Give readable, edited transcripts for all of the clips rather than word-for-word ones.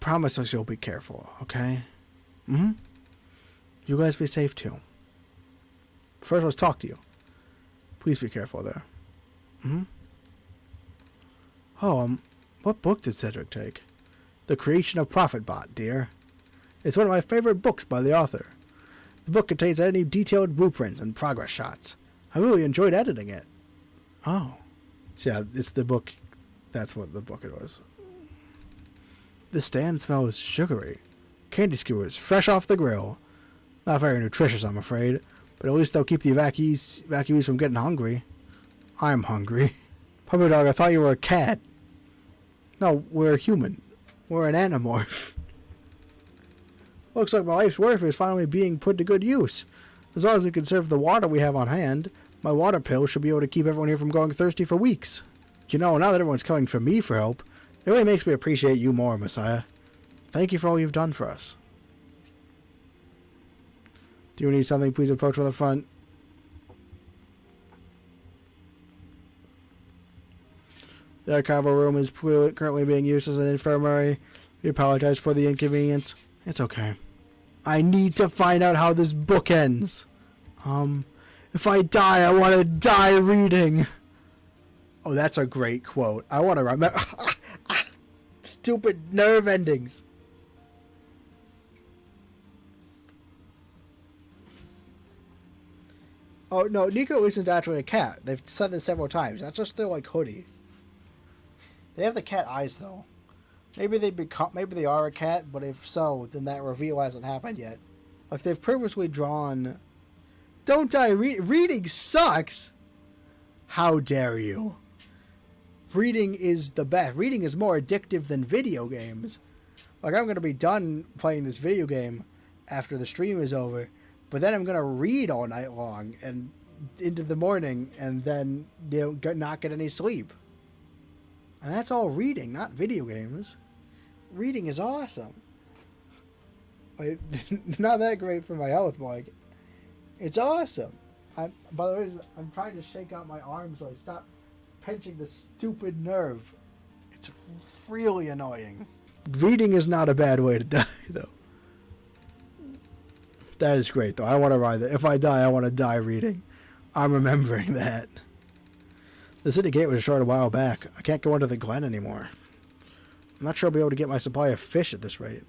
promise us you'll be careful, okay? Mm-hmm. You guys be safe too. First, let's talk to you. Please be careful there. Mm-hmm. Oh, what book did Cedric take? The Creation of ProfitBot, dear. It's one of my favorite books by the author. The book contains any detailed blueprints and progress shots. I really enjoyed editing it. Oh. So yeah, it's the book. That's what the book it was. The stand smells sugary. Candy skewers, fresh off the grill. Not very nutritious, I'm afraid. But at least they'll keep the evacuees from getting hungry. I'm hungry. Puppy dog, I thought you were a cat. No, we're a human. We're an anamorph. Looks like my life's work is finally being put to good use. As long as we conserve the water we have on hand, my water pill should be able to keep everyone here from going thirsty for weeks. You know, now that everyone's coming for me for help, it really makes me appreciate you more, Messiah. Thank you for all you've done for us. Do you need something? Please approach from the front. The archival room is currently being used as an infirmary. We apologize for the inconvenience. It's okay. I need to find out how this book ends. If I die, I want to die reading. Oh, that's a great quote. I want to remember. Stupid nerve endings. Oh, no, Niko isn't actually a cat. They've said this several times. That's just their, like, hoodie. They have the cat eyes, though. Maybe they are a cat, but if so, then that reveal hasn't happened yet. Like, they've purposely drawn... Don't die reading sucks! How dare you? Reading is the best. Reading is more addictive than video games. Like, I'm going to be done playing this video game after the stream is over, but then I'm going to read all night long and into the morning and then not get any sleep. And that's all reading, not video games. Reading is awesome. Like, not that great for my health, but like, it's awesome. By the way, I'm trying to shake out my arm so I stop pinching the stupid nerve. It's really annoying. Reading is not a bad way to die, though. That is great, though. I want to ride that. If I die, I want to die reading. I'm remembering that. The city gate was shut a while back. I can't go into the glen anymore. I'm not sure I'll be able to get my supply of fish at this rate.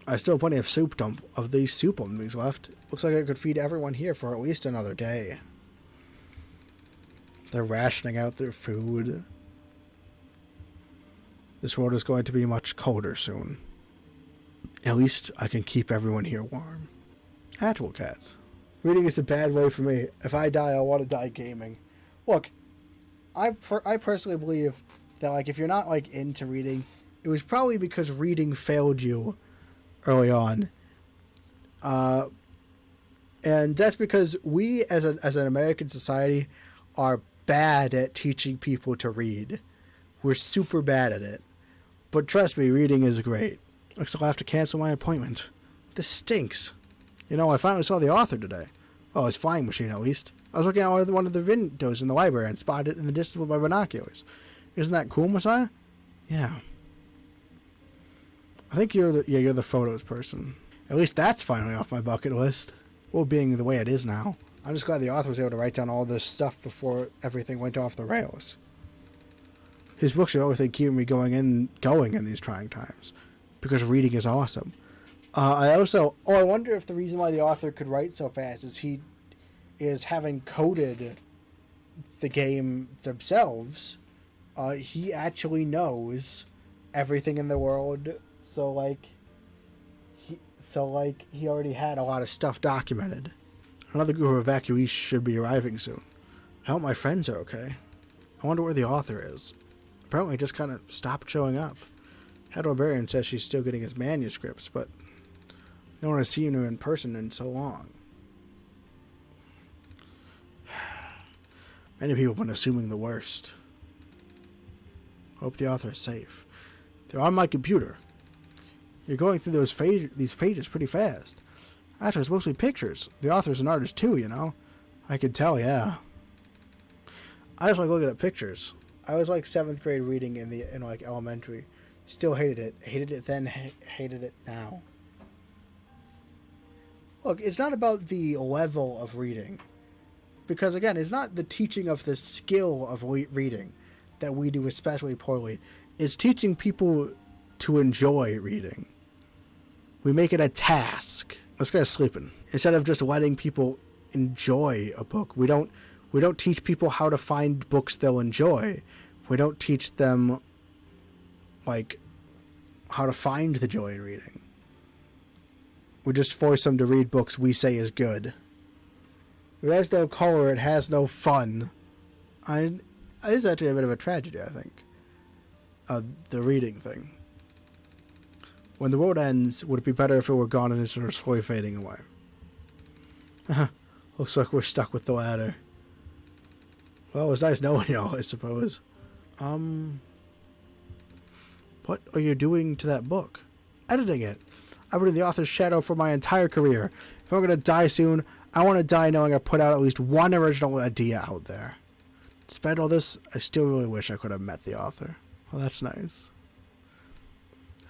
I still have plenty of these soup dumplings left. Looks like I could feed everyone here for at least another day. They're rationing out their food. This world is going to be much colder soon. At least I can keep everyone here warm. Actual cats. Reading is a bad way for me. If I die, I want to die gaming. Look, I personally believe that, like, if you're not, like, into reading, it was probably because reading failed you early on. And that's because we, as an American society, are bad at teaching people to read. We're super bad at it. But trust me, reading is great. Looks like I'll have to cancel my appointment. This stinks. You know, I finally saw the author today. Oh, his flying machine, at least. I was looking at one of the windows in the library and spotted it in the distance with my binoculars. Isn't that cool, Messiah? Yeah. I think you're the photos person. At least that's finally off my bucket list. Well, being the way it is now. I'm just glad the author was able to write down all this stuff before everything went off the rails. His books are the only thing keeping me going in these trying times. Because reading is awesome. I wonder if the reason why the author could write so fast is having coded the game themselves. He actually knows everything in the world, so he already had a lot of stuff documented. Another group of evacuees should be arriving soon. I hope my friends are okay. I wonder where the author is. Apparently just kind of stopped showing up. Head librarian says she's still getting his manuscripts, but no one has seen him in person in so long. Many people have been assuming the worst. Hope the author is safe. They're on my computer. You're going through these pages pretty fast. Actually, it's mostly pictures. The author's an artist too, you know. I could tell, yeah. I just like looking at pictures. I was like 7th grade reading in elementary. Still hated it. Hated it then, hated it now. Look, it's not about the level of reading. Because, again, it's not the teaching of the skill of reading that we do especially poorly. It's teaching people to enjoy reading. We make it a task. This guy's sleeping. Instead of just letting people enjoy a book, we don't teach people how to find books they'll enjoy. We don't teach them, like, how to find the joy in reading. We just force them to read books we say is good. It has no color. It has no fun. It is actually a bit of a tragedy, I think. The reading thing. When the world ends, would it be better if it were gone and it's sort of slowly fading away? Looks like we're stuck with the latter. Well, it was nice knowing y'all, I suppose. What are you doing to that book? Editing it. I've been in the author's shadow for my entire career. If I'm going to die soon, I want to die knowing I put out at least one original idea out there. Despite all this, I still really wish I could have met the author. Well, that's nice.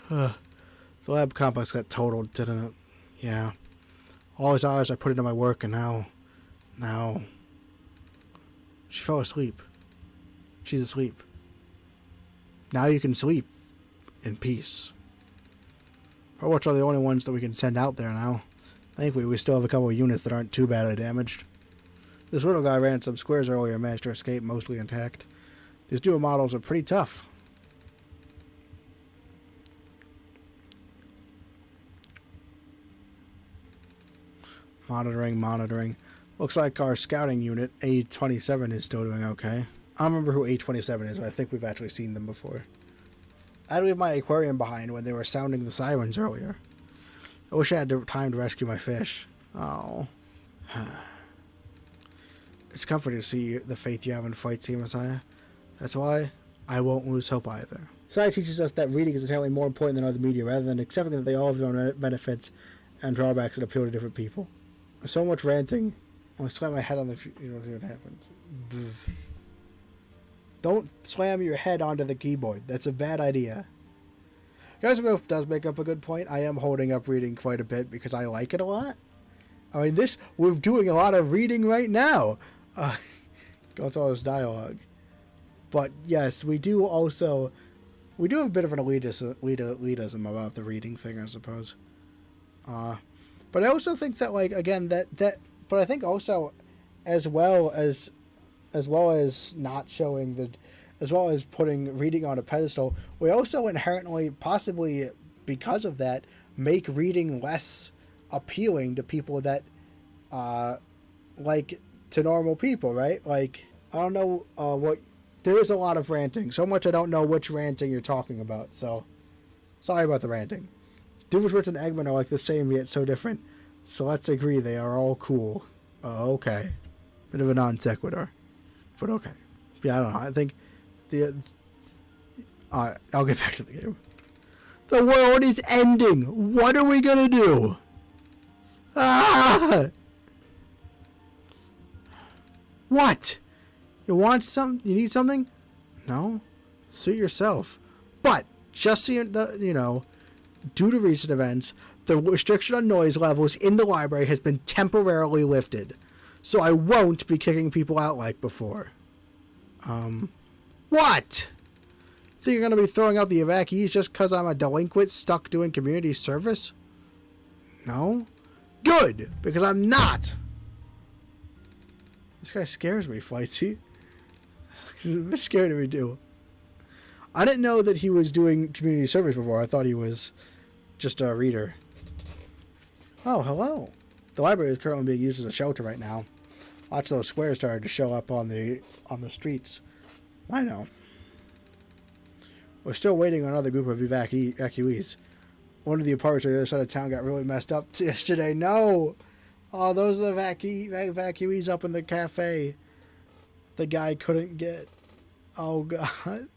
The lab complex got totaled, didn't it? Yeah. All these hours I put into my work, and now... She fell asleep. She's asleep. Now you can sleep in peace. Robots are the only ones that we can send out there now. Thankfully, we still have a couple of units that aren't too badly damaged. This little guy ran some squares earlier and managed to escape mostly intact. These newer models are pretty tough. Monitoring. Looks like our scouting unit, A27, is still doing okay. I don't remember who A27 is, but I think we've actually seen them before. I had to leave my aquarium behind when they were sounding the sirens earlier. I wish I had time to rescue my fish. Oh. It's comforting to see the faith you have in Flightship, Messiah. That's why I won't lose hope either. Messiah teaches us that reading is inherently more important than other media, rather than accepting that they all have their own benefits and drawbacks that appeal to different people. So much ranting. I'm going to slam my head on the... You know, see what happens. Don't slam your head onto the keyboard. That's a bad idea. Guys, Wolf does make up a good point. I am holding up reading quite a bit because I like it a lot. I mean, we're doing a lot of reading right now. Go through all this dialogue. But yes, we do have a bit of an elitism about the reading thing, I suppose. But I also think that, like, again, but I think also, as well as not showing as well as putting reading on a pedestal, we also inherently, possibly because of that, make reading less appealing to people that, like, to normal people, right? Like, I don't know there is a lot of ranting. So much I don't know which ranting you're talking about, so sorry about the ranting. Doofenshmirtz and Eggman are like the same yet so different, so let's agree they are all cool. Okay. Bit of a non sequitur, but okay. Yeah, I don't know. I think I'll get back to the game. The world is ending. What are we gonna do? Ah! What? You want some? You need something? No? Suit yourself. But just so you know, due to recent events, the restriction on noise levels in the library has been temporarily lifted. So I won't be kicking people out like before. What? Think you're going to be throwing out the evacuees just because I'm a delinquent stuck doing community service? No? Good, because I'm not. This guy scares me, Flightsy. He's a bit scared of me, too. I didn't know that he was doing community service before. I thought he was just a reader. Oh, hello. The library is currently being used as a shelter right now. Lots of those squares started to show up on the streets. I know. We're still waiting on another group of evacuees. One of the apartments on the other side of town got really messed up yesterday. No! Oh, those are the evacuees up in the cafe. The guy couldn't get. Oh, God.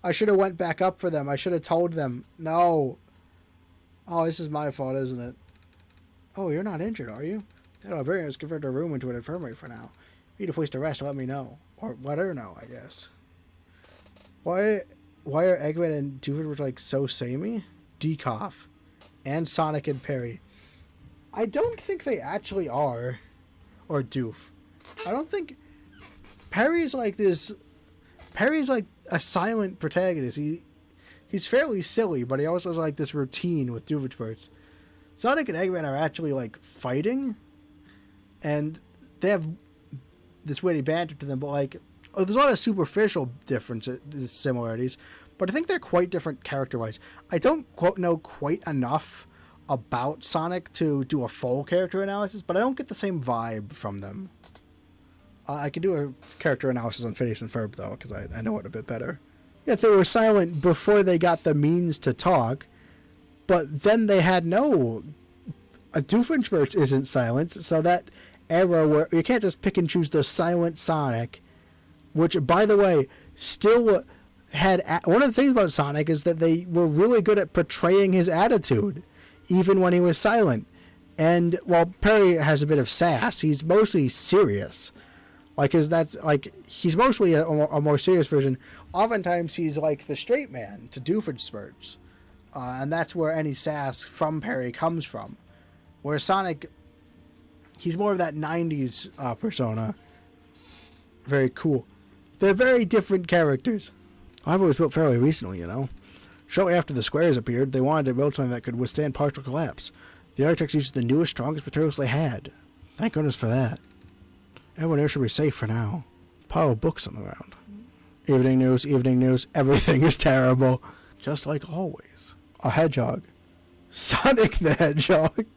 I should have went back up for them. I should have told them. No. Oh, this is my fault, isn't it? Oh, you're not injured, are you? That librarian has converted a room into an infirmary for now. If you need a place to rest, let me know. Or let her know, I guess. Why why are Eggman and Doofenshmirtz like so samey? Decoff. And Sonic and Perry. I don't think they actually are. Or Doof. I don't think... Perry's like a silent protagonist. He's fairly silly, but he also has like this routine with Doofenshmirtz. Sonic and Eggman are actually like fighting, and they have this witty banter to them, but like there's a lot of superficial differences, similarities, but I think they're quite different character-wise. I don't know quite enough about Sonic to do a full character analysis, but I don't get the same vibe from them. I can do a character analysis on Phineas and Ferb, though, because I know it a bit better. If they were silent before they got the means to talk, but then they had no... A Doofenshmirtz isn't silent, so that era where you can't just pick and choose the silent Sonic, which, by the way, still had... One of the things about Sonic is that they were really good at portraying his attitude, even when he was silent. And while Perry has a bit of sass, he's mostly serious. He's mostly a more serious version. Oftentimes, he's like the straight man to Doofenshmirtz. And that's where any sass from Perry comes from. Where Sonic, he's more of that 90s persona. Very cool. They're very different characters. However, it was built fairly recently, you know. Shortly after the squares appeared, they wanted to build something that could withstand partial collapse. The architects used the newest, strongest materials they had. Thank goodness for that. Everyone here should be safe for now. Pile of books on the ground. Evening news, everything is terrible. Just like always. A hedgehog. Sonic the Hedgehog.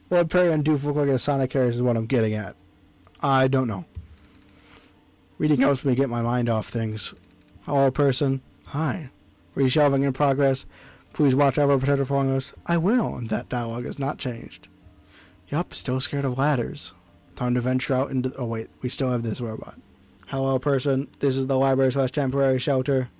What Perry and Doof look like as Sonic characters is what I'm getting at. I don't know. Reading helps me get my mind off things. Hello, person. Hi. Reshelving in progress. Please watch out for potential following us. I will, and that dialogue has not changed. Yup, still scared of ladders. Time to venture out into... Oh, wait. We still have this robot. Hello, person. This is the library/temporary shelter.